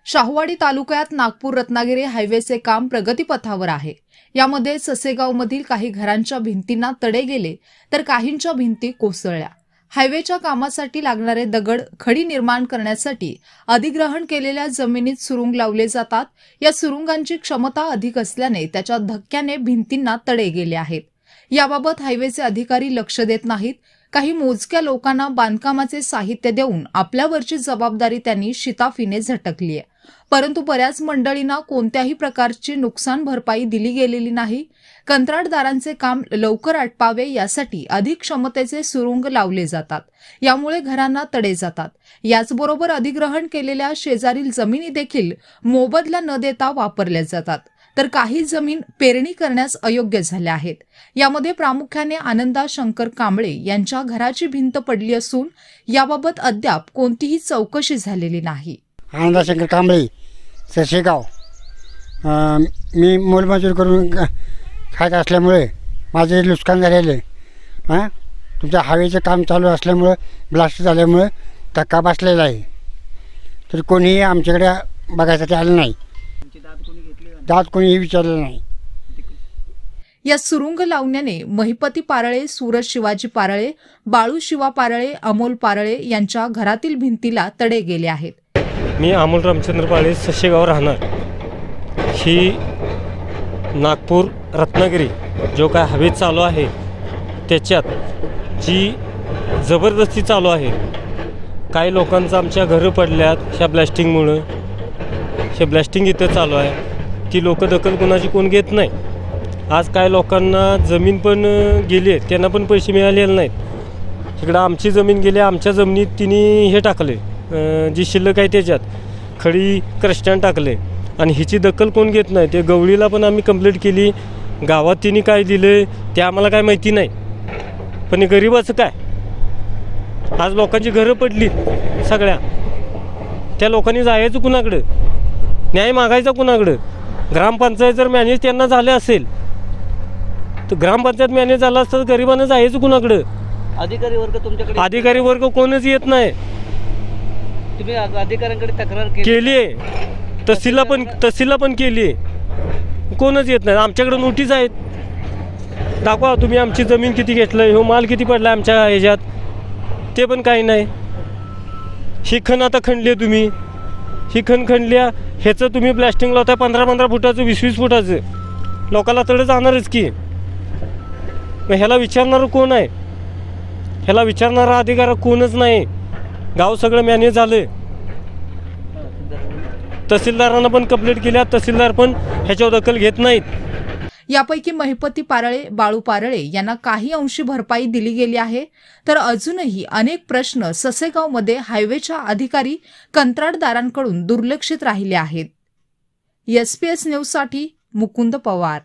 शाहूवाडी तालुक्यात नागपूर रत्नागिरी हायवेचे काम प्रगतीपथावर आहे। यामध्ये ससेगावमधील काही घरांच्या भिंतींना तडे गेले तर काहींच्या भिंती कोसळल्या। हायवेच्या कामासाठी लागणारे दगड खडी निर्माण करण्यासाठी अधिग्रहण केलेल्या जमिनीत सुरुंग लावले जातात। या सुरुंगांची क्षमता अधिक असल्याने त्याच्या धक्क्याने भिंतींना तडे गेले आहेत। याबाबत हायवेचे अधिकारी लक्ष देत नाहीत। काही मोजक्या लोकांना बांधकामाचे साहित्य देऊन आपल्यावरची जबाबदारी त्यांनी शिताफीने झटकली आहे, परंतु बऱ्याच मंडळींना कोणत्याही प्रकारची नुकसान भरपाई दिली गेलेली नाही। कंत्राटदारांचे काम लवकर आटपावे यासाठी अधिक क्षमतेचे सुरुंग लावले जातात, यामुळे घरांना तडे जातात। याचबरोबर अधिग्रहण केलेल्या शेजारील जमिनी देखील मोबदला न देता वापरल्या जातात, तर काही जमीन पेरणी करण्यास अयोग्य झाल्या आहेत। यामध्ये प्रामुख्याने आनंदा शंकर कांबळे यांच्या घराची भिंत पडली असून याबाबत अद्याप कोणतीही चौकशी झालेली नाही। आनंदा शंकर कांबळे, ससेगाव। मी मोलमजूर करून खात असल्यामुळे माझे नुकसान झालेले। तुमच्या हवेचं काम चालू असल्यामुळे ब्लास्ट झाल्यामुळे धक्का बसलेला आहे, तर कोणीही आमच्याकडे बघायसाठी आलं नाही। दात कोणीही विचारलं नाही। या सुरुंग लावण्याने महिपती पारळे, सूरज शिवाजी पारळे, बाळू शिवा पारळे, अमोल पारळे यांच्या घरातील भिंतीला तडे गेले आहेत। मी अमोल रामचंद्र पारळे, ससेगाव राहणार। ही नागपूर रत्नागिरी जो काय हवेत चालू आहे त्याच्यात जी जबरदस्ती चालू आहे। काही लोकांचं आमच्या घरं पडल्यात ह्या ब्लास्टिंगमुळे। हे ब्लास्टिंग इथं चालू आहे, ती लोक दखल कोणाची कोण घेत नाही। आज काय लोकांना जमीन पण गेली आहे, त्यांना पण पैसे मिळालेले नाहीत। इकडं आमची जमीन गेली, आमच्या जमिनीत तिने हे टाकले, जी शिल्लक आहे त्याच्यात खडी क्रस्टॅन टाकले आणि हिची दखल कोण घेत नाही। ते गवळीला पण आम्ही कंप्लेंट केली, गावात तिने काय दिले ते आम्हाला काय माहिती नाही। पण हे गरीबाचं काय, आज लोकांची घरं पडली सगळ्या, त्या लोकांनी जायचं कुणाकडं, न्याय मागायचा कुणाकडं? ग्रामपंचायत जर मॅनेज त्यांना झाले असेल तर ग्रामपंचायत मॅनेज झाला असतं तर गरिबांना जायचं कुणाकडं? अधिकारी वर्ग तुमच्याकडे, अधिकारी वर्ग कोणच येत नाही। तुम्ही अधिकाऱ्यांकडे तक्रार केली आहे, तहसीलला पण केली आहे, कोणच येत नाही। आमच्याकडे नोटीस आहेत, दाखवा तुम्ही आमची जमीन किती घेतलं, हो माल किती पडला आमच्या ह्याच्यात, ते पण काही नाही। ही खण आता खणली तुम्ही, ही खण खणल्या, ह्याचं तुम्ही प्लॅस्टिंग लावताय 15-15 फुटाचं, 20-20 फुटाचं, लोकांना तडे जाणारच की। मग ह्याला विचारणारं कोण आहे? ह्याला विचारणारा अधिकार कोणच नाही। गाव सगळं मॅनेज झालं, तहसीलदारांना पण कंप्लेंट केल्या, तहसीलदार पण ह्याच्यावर दखल घेत नाहीत। यापैकी महिपती पारळे, बाळू पारळे यांना काही अंशी भरपाई दिली गेली आहे, तर अजूनही अनेक प्रश्न ससेगावमध्ये हायवेच्या अधिकारी कंत्राटदारांकडून दुर्लक्षित राहिले आहेत। SPS न्यूजसाठी मुकुंद पवार।